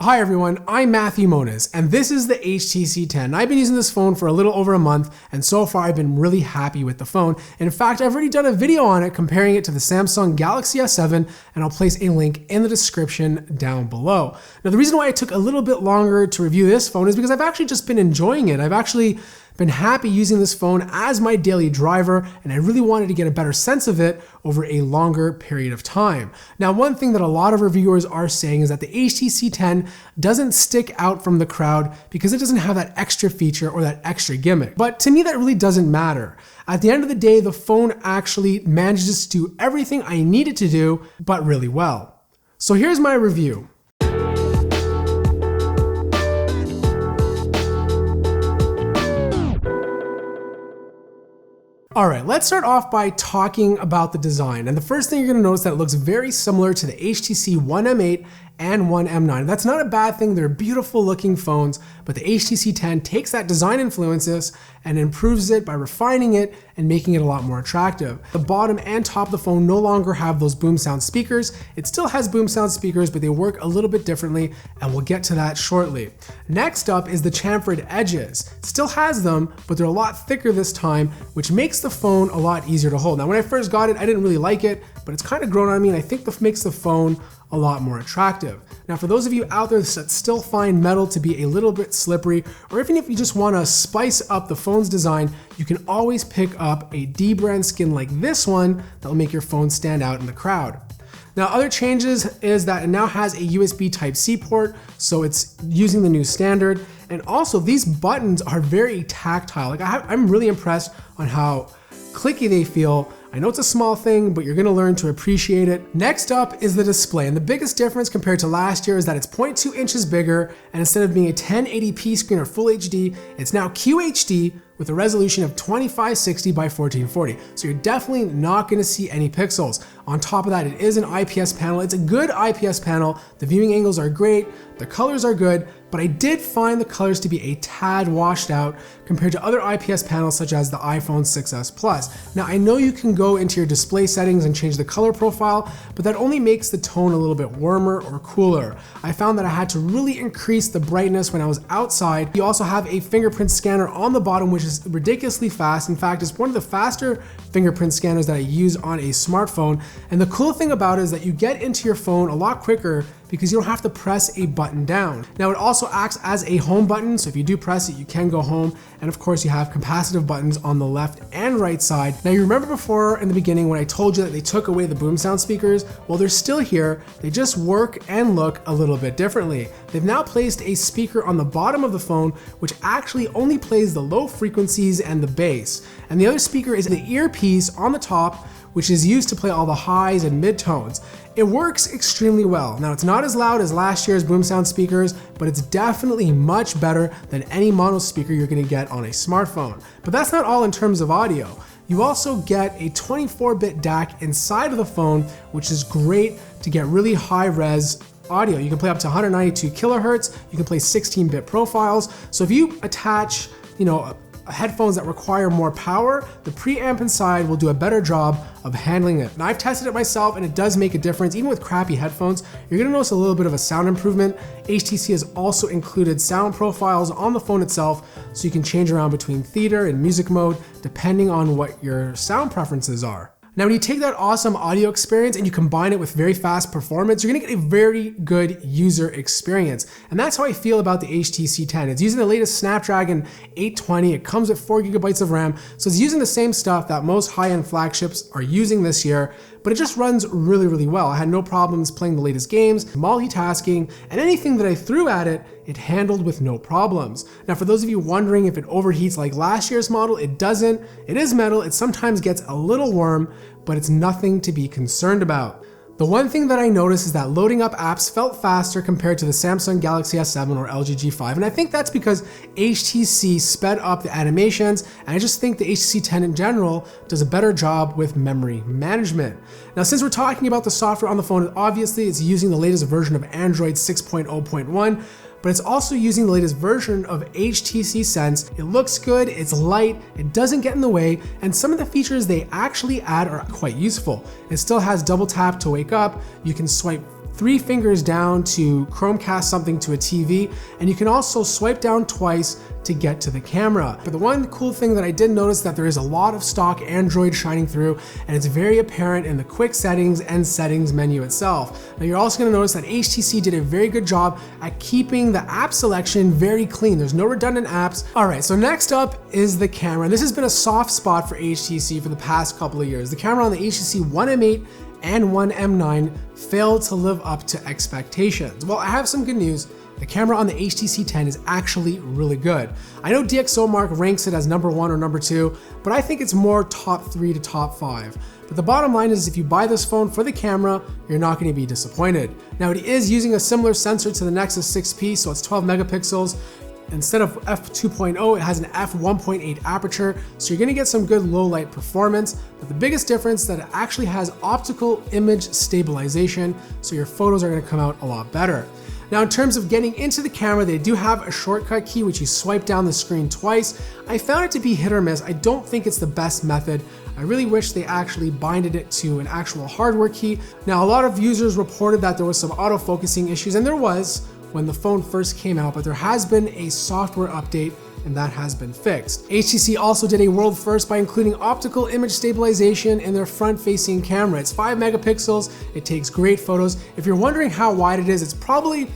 Hi everyone, I'm Matthew Moniz, and this is the HTC 10. I've been using this phone for a little over a month, and so far I've been really happy with the phone. In fact, I've already done a video on it comparing it to the Samsung Galaxy S7, and I'll place a link in the description down below. Now, the reason why it took a little bit longer to review this phone is because I've actually just been enjoying it. I've actually been happy using this phone as my daily driver, and I really wanted to get a better sense of it over a longer period of time. Now, one thing that a lot of reviewers are saying is that the HTC 10 doesn't stick out from the crowd because it doesn't have that extra feature or that extra gimmick. But to me, that really doesn't matter. At the end of the day, the phone actually manages to do everything I need it to do, but really well. So here's my review. Alright, let's start off by talking about the design. And the first thing you're going to notice that it looks very similar to the HTC One M8 and One M9. That's not a bad thing, they're beautiful looking phones, but the HTC 10 takes that design influences and improves it by refining it and making it a lot more attractive. The bottom and top of the phone no longer have those boom sound speakers. It still has boom sound speakers, but they work a little bit differently, and we'll get to that shortly. Next up is the chamfered edges. It still has them, but they're a lot thicker this time, which makes the phone a lot easier to hold. Now, when I first got it, I didn't really like it, but it's kind of grown on me, and I think that makes the phone a lot more attractive. Now, for those of you out there that still find metal to be a little bit slippery, or even if you just want to spice up the phone's design, you can always pick up a D-brand skin like this one that will make your phone stand out in the crowd. Now, other changes is that it now has a USB Type-C port, so it's using the new standard. And also, these buttons are very tactile. I'm really impressed on how clicky they feel. I know it's a small thing, but you're gonna learn to appreciate it. Next up is the display, and the biggest difference compared to last year is that it's 0.2 inches bigger, and instead of being a 1080p screen or Full HD, it's now QHD with a resolution of 2560 by 1440. So you're definitely not gonna see any pixels. On top of that, it is an IPS panel. It's a good IPS panel. The viewing angles are great, the colors are good, but I did find the colors to be a tad washed out compared to other IPS panels such as the iPhone 6s Plus. Now, I know you can go into your display settings and change the color profile, but that only makes the tone a little bit warmer or cooler. I found that I had to really increase the brightness when I was outside. You also have a fingerprint scanner on the bottom, which is ridiculously fast. In fact, it's one of the faster fingerprint scanners that I use on a smartphone. And the cool thing about it is that you get into your phone a lot quicker because you don't have to press a button down. Now, it also acts as a home button, so if you do press it, you can go home. And of course, you have capacitive buttons on the left and right side. Now, you remember before in the beginning when I told you that they took away the boom sound speakers? Well, they're still here. They just work and look a little bit differently. They've now placed a speaker on the bottom of the phone, which actually only plays the low frequencies and the bass. And the other speaker is the earpiece on the top, which is used to play all the highs and mid-tones. It works extremely well. Now, it's not as loud as last year's boom sound speakers, but it's definitely much better than any mono speaker you're gonna get on a smartphone. But that's not all in terms of audio. You also get a 24-bit DAC inside of the phone, which is great to get really high-res audio. You can play up to 192 kilohertz, you can play 16-bit profiles. So if you attach, headphones that require more power, the preamp inside will do a better job of handling it. Now, I've tested it myself and it does make a difference. Even with crappy headphones, you're gonna notice a little bit of a sound improvement. HTC has also included sound profiles on the phone itself, so you can change around between theater and music mode depending on what your sound preferences are. Now, when you take that awesome audio experience and you combine it with very fast performance, you're gonna get a very good user experience. And that's how I feel about the HTC 10. It's using the latest Snapdragon 820. It comes with 4 gigabytes of RAM. So it's using the same stuff that most high-end flagships are using this year, but it just runs really, really well. I had no problems playing the latest games, multitasking, and anything that I threw at it, it handled with no problems. Now, for those of you wondering if it overheats like last year's model, it doesn't. It is metal, it sometimes gets a little warm, but it's nothing to be concerned about. The one thing that I noticed is that loading up apps felt faster compared to the Samsung Galaxy S7 or LG G5, and I think that's because HTC sped up the animations, and I just think the HTC 10 in general does a better job with memory management. Now, since we're talking about the software on the phone, obviously it's using the latest version of Android 6.0.1, but it's also using the latest version of HTC Sense. It looks good, it's light, it doesn't get in the way, and some of the features they actually add are quite useful. It still has double tap to wake up, you can swipe 3 fingers down to Chromecast something to a TV, and you can also swipe down twice to get to the camera. But the one cool thing that I did notice that there is a lot of stock Android shining through, and it's very apparent in the quick settings and settings menu itself. Now you're also going to notice that HTC did a very good job at keeping the app selection very clean. There's no redundant apps. Alright, so next up is the camera. This has been a soft spot for HTC for the past couple of years. The camera on the HTC One M8 and One M9 failed to live up to expectations. Well, I have some good news. The camera on the HTC 10 is actually really good. I know DxOMark ranks it as number 1 or number 2, but I think it's more top 3 to top 5. But the bottom line is if you buy this phone for the camera, you're not going to be disappointed. Now it is using a similar sensor to the Nexus 6P, so it's 12 megapixels. Instead of f2.0, it has an f1.8 aperture, so you're gonna get some good low light performance, but the biggest difference is that it actually has optical image stabilization, so your photos are gonna come out a lot better. Now in terms of getting into the camera, they do have a shortcut key which you swipe down the screen twice. I found it to be hit or miss. I don't think it's the best method. I really wish they actually binded it to an actual hardware key. Now a lot of users reported that there was some autofocusing issues, and there was when the phone first came out, but there has been a software update and that has been fixed. HTC also did a world first by including optical image stabilization in their front-facing camera. It's 5 megapixels, it takes great photos. If you're wondering how wide it is, it's probably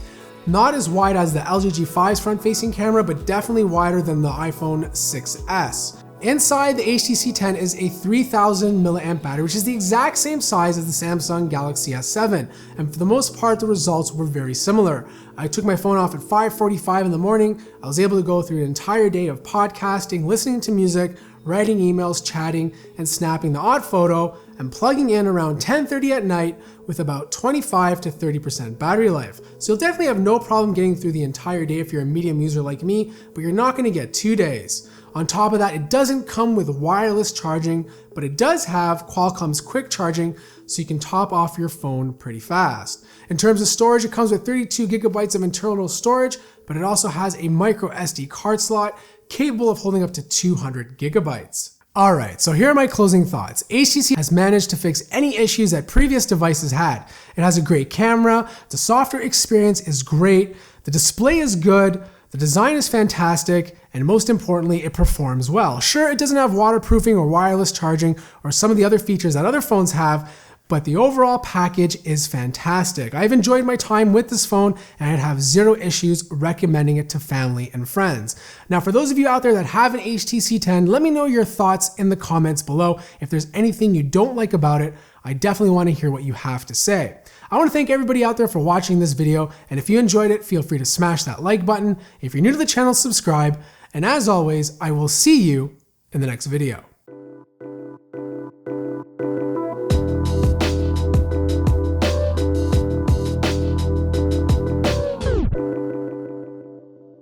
not as wide as the LG G5's front-facing camera, but definitely wider than the iPhone 6s. Inside the HTC 10 is a 3000 milliamp battery, which is the exact same size as the Samsung Galaxy S7. And for the most part, the results were very similar. I took my phone off at 5:45 in the morning. I was able to go through an entire day of podcasting, listening to music, writing emails, chatting, and snapping the odd photo, and plugging in around 10:30 at night with about 25 to 30% battery life. So you'll definitely have no problem getting through the entire day if you're a medium user like me, but you're not gonna get 2 days. On top of that, it doesn't come with wireless charging, but it does have Qualcomm's quick charging, so you can top off your phone pretty fast. In terms of storage, it comes with 32 gigabytes of internal storage, but it also has a micro SD card slot capable of holding up to 200 gigabytes. Alright, so here are my closing thoughts. HTC has managed to fix any issues that previous devices had. It has a great camera, the software experience is great, the display is good, the design is fantastic, and most importantly, it performs well. Sure, it doesn't have waterproofing or wireless charging or some of the other features that other phones have, but the overall package is fantastic. I've enjoyed my time with this phone and I'd have zero issues recommending it to family and friends. Now, for those of you out there that have an HTC 10, let me know your thoughts in the comments below. If there's anything you don't like about it, I definitely want to hear what you have to say. I want to thank everybody out there for watching this video, and if you enjoyed it, feel free to smash that like button. If you're new to the channel, subscribe, and as always, I will see you in the next video.